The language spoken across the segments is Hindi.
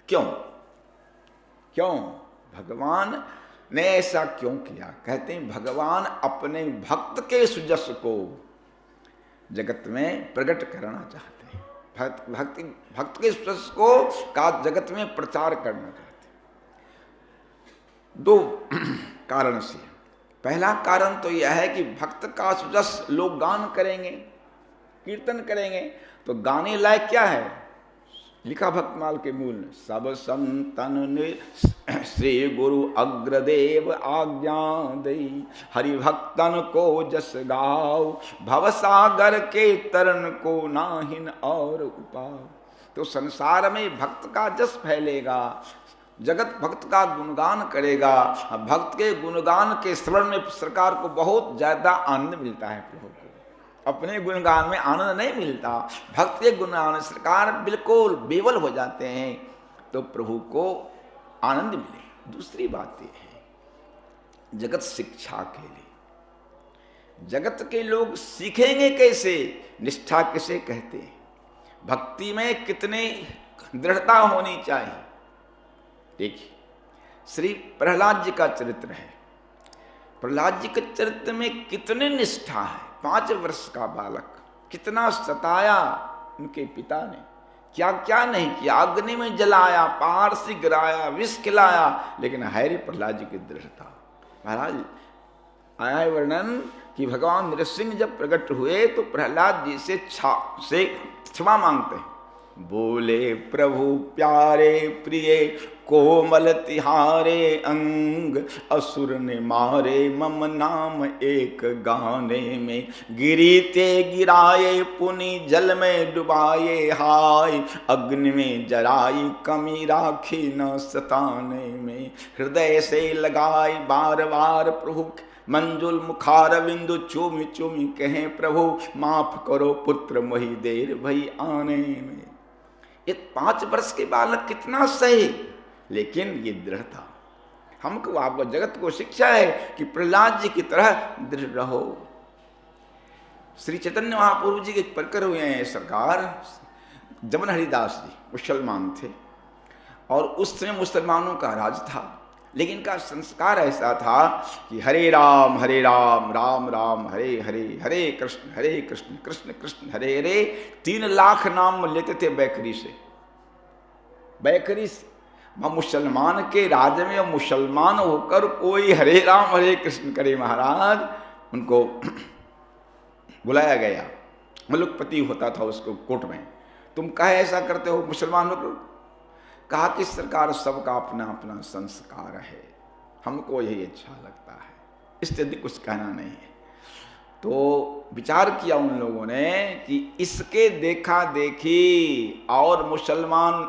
क्यों? क्यों भगवान ने ऐसा क्यों किया? कहते हैं भगवान अपने भक्त के सुजस को जगत में प्रकट करना चाहते हैं। भक्त के सुजस को का जगत में प्रचार करना चाहते हैं। दो कारण से। पहला कारण तो यह है कि भक्त का सुजस लोग गान करेंगे, कीर्तन करेंगे, तो गाने लायक क्या है? लिखा भक्तमाल के मूल में, सब संतन ने श्री गुरु अग्रदेव आज्ञा दई, हरि भक्तन को जस गाओ, भवसागर के तरन को नाहिन और उपाय। तो संसार में भक्त का जस फैलेगा, जगत भक्त का गुणगान करेगा। भक्त के गुणगान के श्रवण में सरकार को बहुत ज्यादा आनंद मिलता है। प्रभु को अपने गुणगान में आनंद नहीं मिलता, भक्त के गुणगान सरकार बिल्कुल बेवल हो जाते हैं, तो प्रभु को आनंद मिले। दूसरी बात यह है, जगत शिक्षा के लिए, जगत के लोग सीखेंगे कैसे? निष्ठा किसे कहते हैं? भक्ति में कितने दृढ़ता होनी चाहिए? देखिए, श्री प्रहलाद जी का चरित्र है। प्रहलाद जी के चरित्र में कितने निष्ठा है। 5 वर्ष का बालक, कितना सताया उनके पिता ने, क्या क्या नहीं किया। अग्नि में जलाया, पहाड़ से गिराया, विष खिलाया, लेकिन हैरी प्रहलाद जी की दृढ़ता। महाराज आया है वर्णन कि भगवान नृसिंह जब प्रकट हुए तो प्रहलाद जी से क्षमा मांगते हैं। बोले प्रभु प्यारे प्रिय, कोमल तिहारे अंग, असुर ने मारे मम नाम एक गाने में, गिरीते गिराए पुनि जल में डुबाए, हाय अग्नि में जराई कमी राखी न सताने में, हृदय से लगाई बार बार प्रभु मंजुल मुखार बिंदु, चूमी चूमी कहें प्रभु माफ करो पुत्र मोहि देर भई आने में। ये 5 वर्ष के बालक कितना सही, लेकिन ये दृढ़ता। हमको आपको जगत को शिक्षा है कि प्रहलाद जी की तरह दृढ़ रहो। श्री चैतन्य महाप्रभु जी के प्रकर हुए हैं सरकार। जमन हरिदास जी मुसलमान थे और उस समय मुसलमानों का राज था, लेकिन इनका संस्कार ऐसा था कि हरे राम राम राम हरे हरे, हरे कृष्ण कृष्ण कृष्ण हरे हरे। 3 लाख नाम लेते थे बैकरी से। बैकरी मुसलमान के राज्य में मुसलमान होकर कोई हरे राम हरे कृष्ण करे, महाराज उनको बुलाया गया। मलुकपति होता था उसको कोर्ट में। तुम कहे ऐसा करते हो मुसलमान होकर? कहा कि सरकार सबका अपना अपना संस्कार है, हमको यही अच्छा लगता है, इससे अधिक कुछ कहना नहीं है। तो विचार किया उन लोगों ने कि इसके देखा देखी और मुसलमान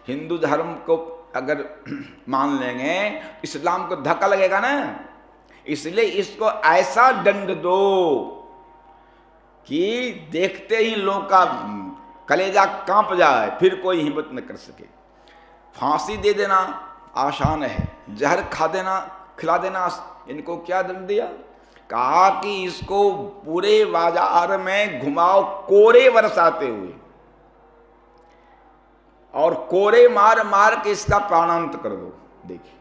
हिंदू धर्म को अगर मान लेंगे, इस्लाम को धक्का लगेगा ना, इसलिए इसको ऐसा दंड दो कि देखते ही लोगों का कलेजा कांप जाए, फिर कोई हिम्मत न कर सके। फांसी दे देना आसान है, जहर खिला देना। इनको क्या दंड दिया? कहा कि इसको पूरे बाजार में घुमाओ कोरे बरसाते हुए, और कोरे मार मार के इसका प्राणांत कर दो। देखिए,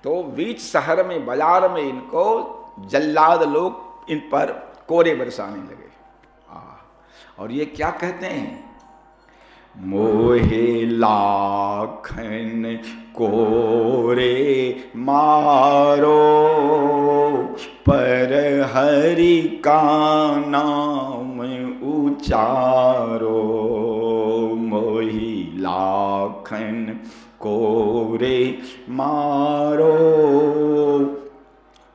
तो बीच शहर में बाजार में इनको जल्लाद लोग इन पर कोरे बरसाने लगे। और ये क्या कहते हैं? मोहे लाखन कोरे मारो, पर हरि का नाम उचारो। मोहि लाखन कोरे मारो,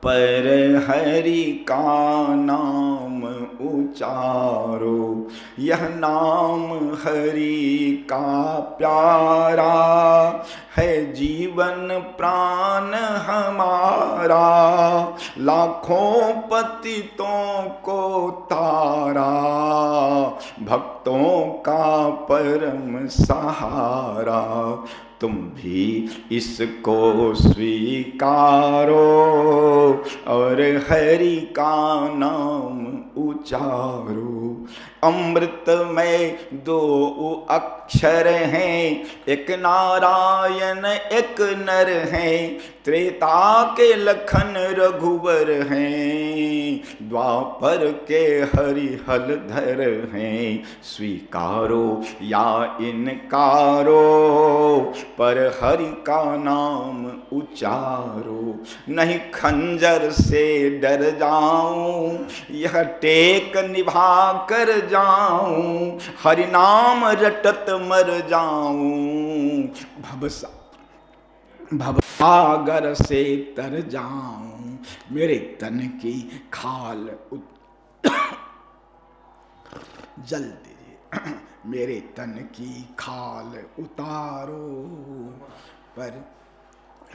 पर हरि का नाम उचारो। यह नाम हरि का प्यारा है, जीवन प्राण हमारा। लाखों पतितों को तारा, भक्तों का परम सहारा। तुम भी इसको स्वीकारो और हरि का नाम उचारो। अमृत में दो अक्षर हैं, एक नारायण एक नर हैं, त्रेता के लखन रघुवर हैं, द्वापर के हरिहरधर हैं। स्वीकारो या इनकारो, पर हरि का नाम उचारो। नहीं खंजर से डर जाऊं, यह टेक निभा कर जाऊं, हरि नाम रटत मर जाऊं, भवसागर से तर जाऊं, मेरे तन की खाल जल दीजिए, मेरे तन की खाल उतारो, पर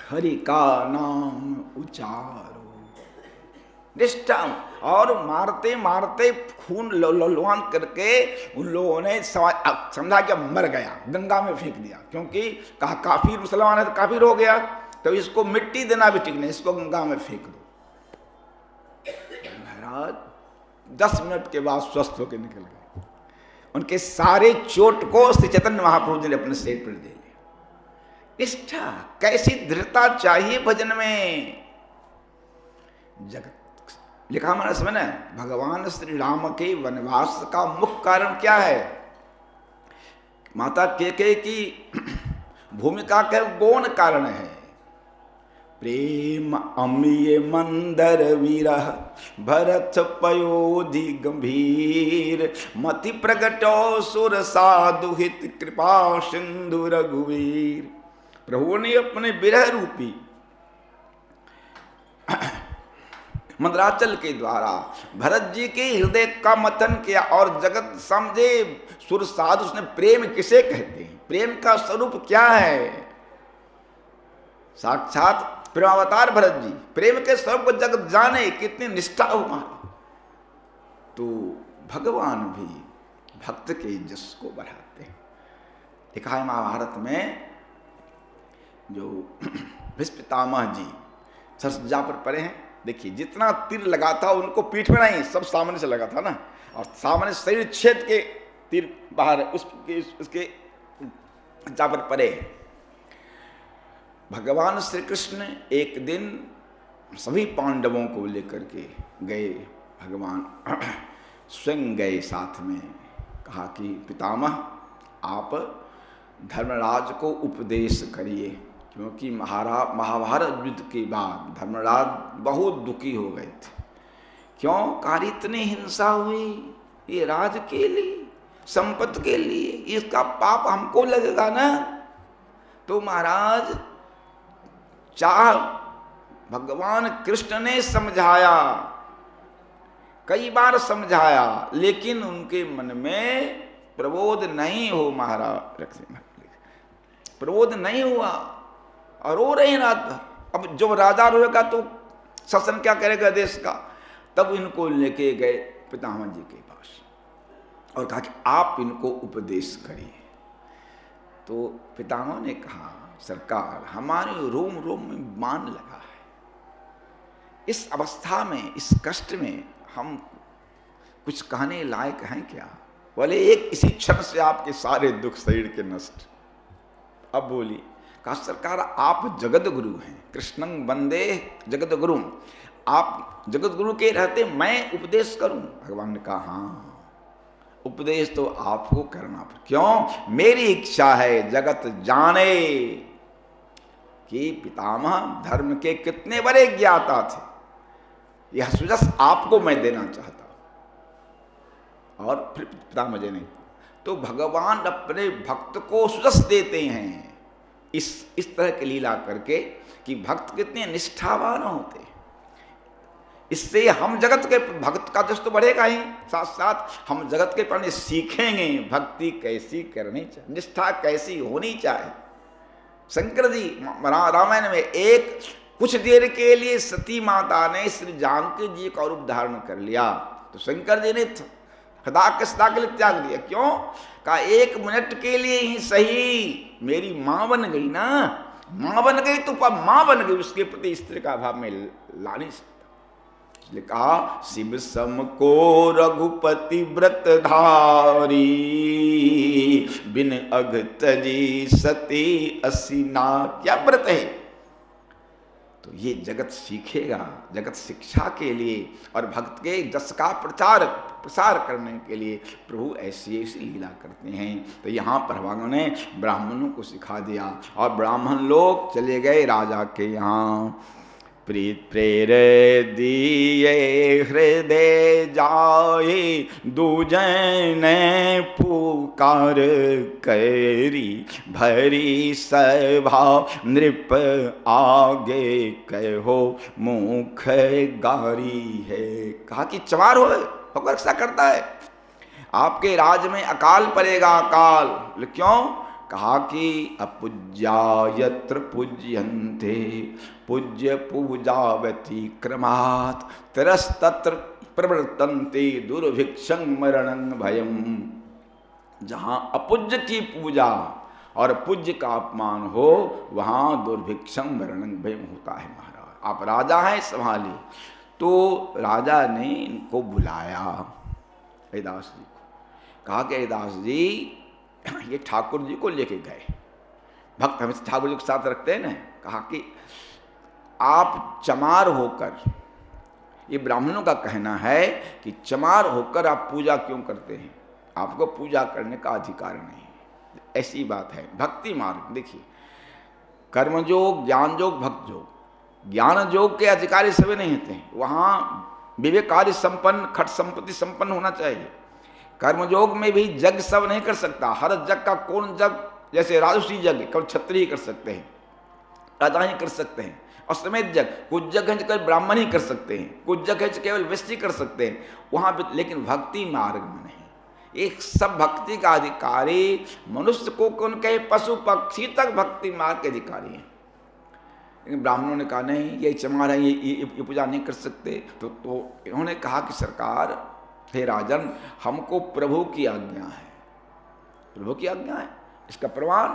हरि का नाम उचारो। निष्ठा, और मारते मारते खून लुहान करके उन लोगों ने समझा कि मर गया, गंगा में फेंक दिया, क्योंकि कहा काफिर मुसलमान है तो काफिर हो गया, तो इसको मिट्टी देना भी ठीक नहीं, इसको गंगा में फेंक दो। महाराज 10 मिनट के बाद स्वस्थ होकर निकल गए। उनके सारे चोट को श्री चैतन्य महाप्रभु जी ने अपने सिर पर दे लिया। निष्ठा, कैसी दृढ़ता चाहिए भजन में। जगत लिखा हमारा समय ना, भगवान श्री राम के वनवास का मुख्य कारण क्या है? माता केके की भूमिका का गौण कारण है। प्रेम अमीय मंदर विरह भरत पयोधि गंभीर, मति प्रगटो सुर साधु हित कृपा सिंधु रघुवीर। प्रभु ने अपने विरह रूपी मंदराचल के द्वारा भरत जी के हृदय का मंथन किया, और जगत समझे सुर साधु। उसने प्रेम किसे कहते हैं, प्रेम का स्वरूप क्या है? साक्षात प्रेमावतार भरत जी प्रेम के स्वरूप को जगत जाने, कितनी निष्ठा हुआ। तो भगवान भी भक्त के यश को बढ़ाते हैं। लिखा है महाभारत में, जो भीष्म पितामह जी सरसज्जा पर पड़े हैं, देखिए जितना तीर लगा था उनको पीठ में नहीं, सब सामने से लगा था ना, और सामने शरीर छेद के तीर बाहर उसके जा पर पड़े हैं। भगवान श्री कृष्ण एक दिन सभी पांडवों को लेकर के गए, भगवान स्वयं गए साथ में। कहा कि पितामह आप धर्मराज को उपदेश करिए, क्योंकि महाभारत युद्ध के बाद धर्मराज बहुत दुखी हो गए थे। क्यों? कार इतनी हिंसा हुई, ये राज के लिए, संपत्ति के लिए, इसका पाप हमको लगेगा ना। तो महाराज चाह भगवान कृष्ण ने समझाया, कई बार समझाया, लेकिन उनके मन में प्रबोध नहीं हो। महाराज प्रबोध नहीं हुआ और रो रहे हैं रात भर। अब जब राजा रोएगा तो शासन क्या करेगा देश का? तब इनको लेके गए पितामह जी के पास और कहा कि आप इनको उपदेश करिए। तो पितामह ने कहा, सरकार हमारे रोम रोम में बाण लगा है, इस अवस्था में, इस कष्ट में हम कुछ कहने लायक हैं क्या? बोले एक इसी क्षण से आपके सारे दुख शरीर के नष्ट। अब बोली, कहा सरकार आप जगत गुरु हैं, कृष्णं वंदे जगत गुरु, आप जगत गुरु के रहते मैं उपदेश करूं? भगवान ने कहा हाँ, उपदेश तो आपको करना। क्यों? मेरी इच्छा है जगत जाने कि पितामह धर्म के कितने बड़े ज्ञाता थे। यह सुजस आपको मैं देना चाहता हूं। और फिर पितामह जी ने, तो भगवान अपने भक्त को सुजस देते हैं इस तरह की लीला करके कि भक्त कितने निष्ठावान होते हैं। इससे हम जगत के भक्त का जस तो बढ़ेगा ही, साथ साथ हम जगत के प्राणी सीखेंगे भक्ति कैसी करनी चाहिए, निष्ठा कैसी होनी चाहिए। शंकर जी रामायण में एक कुछ देर के लिए सती माता ने श्री जानकी जी का रूप धारण कर लिया, तो शंकर जी ने सदा के लिए त्याग दिया। क्यों? कहा एक मिनट के लिए ही सही, मेरी मां बन गई ना, मां बन गई तो मां बन गई, उसके प्रति स्त्री का भाव में ला नहीं सकता। इसलिए कहा शिव सम को रघुपति व्रत धारी, बिन अघ तजी सती असीना। क्या व्रत है? तो ये जगत सीखेगा, जगत शिक्षा के लिए और भक्त के जस का प्रसार करने के लिए प्रभु ऐसी ऐसी लीला करते हैं। तो यहाँ पर भगवान ने ब्राह्मणों को सिखा दिया और ब्राह्मण लोग चले गए राजा के यहाँ। प्रीत प्रेर दिए हृदय जाए, दूजन पुकार करी, भरी सभा नृप आगे कहो मुख गारी है। कहा कि चमार होकर रक्षा करता है, आपके राज में अकाल पड़ेगा, अकाल। क्यों? कहा कि अपूज्या यत्र पूज्यन्ते पूज्य पूजा व्यतिक्रमात्, तिरस्तत्र प्रवर्तन्ते दुर्भिक्षं मरणं भयम्। जहाँ अपूज्य की पूजा और पूज्य का अपमान हो, वहाँ दुर्भिक्षं मरणं भयम् होता है। महाराज आप राजा हैं, संभालिए। तो राजा ने इनको बुलाया, हरिदास जी को। कहा कि हरिदास जी ये ठाकुर जी को लेके गए, भक्त हमेशा ठाकुर जी के साथ रखते हैं ना। कहा कि आप चमार होकर, ये ब्राह्मणों का कहना है कि चमार होकर आप पूजा क्यों करते हैं, आपको पूजा करने का अधिकार नहीं। ऐसी बात है। भक्ति मार्ग देखिए, कर्मयोग, ज्ञान योग, भक्त योग। ज्ञान योग के अधिकारी सभी नहीं होते हैं, वहाँ विवेकारी संपन्न, खट संपत्ति संपन्न होना चाहिए। कर्मयोग में भी जग सब नहीं कर सकता। हर जग का कौन जग, जैसे राजसी जग केवल क्षत्रिय कर सकते हैं, राजा ही कर सकते हैं। और समेत जग, कुछ जगह केवल ब्राह्मण ही कर सकते हैं, कुछ जगह केवल वैश्य कर सकते हैं वहां पे। लेकिन भक्ति मार्ग में नहीं। एक सब भक्ति का अधिकारी मनुष्य को कौन कहे, पशु पक्षी तक भक्ति मार्ग के अधिकारी हैं। लेकिन ब्राह्मणों ने कहा नहीं, ये चमार है, ये पूजा नहीं कर सकते। तो इन्होंने कहा कि सरकार, हे राजन, हमको प्रभु की आज्ञा है। प्रभु की आज्ञा है, इसका प्रमाण?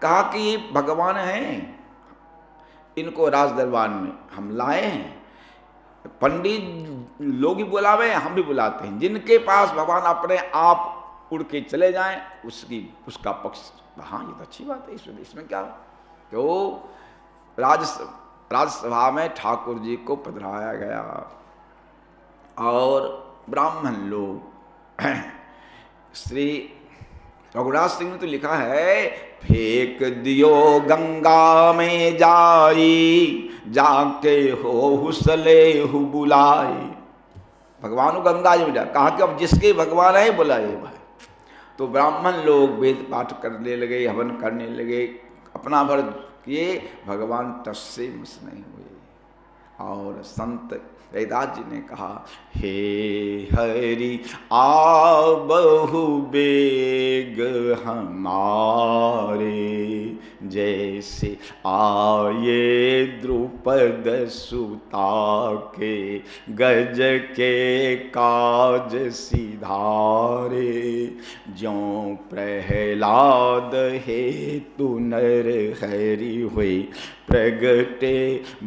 कहा कि ये भगवान हैं, इनको राज दरबार में हम लाए हैं। पंडित लोग ही बुलावे, हम भी बुलाते हैं। जिनके पास भगवान अपने आप उड़ के चले जाएं, उसका पक्ष। हाँ, ये तो अच्छी बात है, इसमें क्या? तो राजसभा में ठाकुर जी को पधराया गया और ब्राह्मण लोग, श्री रघुराज सिंह ने तो लिखा है, फेंक दियो गंगा में जाई, जाके हो हुसले हु बुलाई। भगवान को गंगा जी में जा, कहा कि अब जिसके भगवान है बुलाए भाई। तो ब्राह्मण लोग वेद पाठ करने लगे, हवन करने लगे, अपना भर किए, भगवान टस से मिस नहीं हुए। और संत रैदास जी ने कहा, हे हरि आ बहु बेग हमारे, जैसे आये द्रुपद सुता के, गज के काज सिधारे। ज्यों प्रहलाद हेतु नर हरि हुए, प्रगटे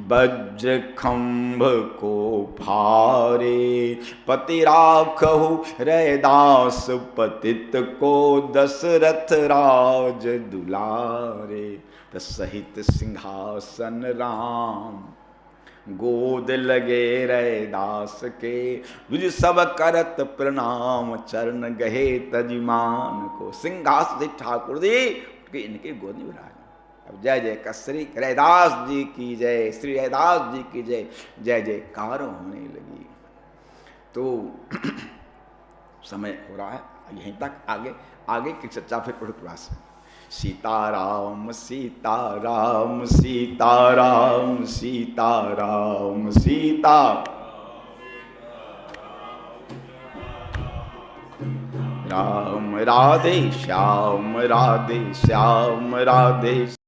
वज्र खंभ को फारे। पति राखहु रैदास पतित को, दशरथ राज दुलारे। सहित सिंहासन राम, गोद लगे रैदास के, तुझ सब करत प्रणाम, चरण गहे तजमान को। सिंहासन से ठाकुर जी इनके गोद में विराज। अब जय जय का श्री रैदास जी की जय, श्री रैदास जी की जय, जय जयकार होने लगी। तो समय हो रहा है, यहीं तक। आगे की चर्चा फिर प्रयास। सीताराम सीताराम सीताराम सीताराम सीता राम, राधे श्याम राधे श्याम राधे।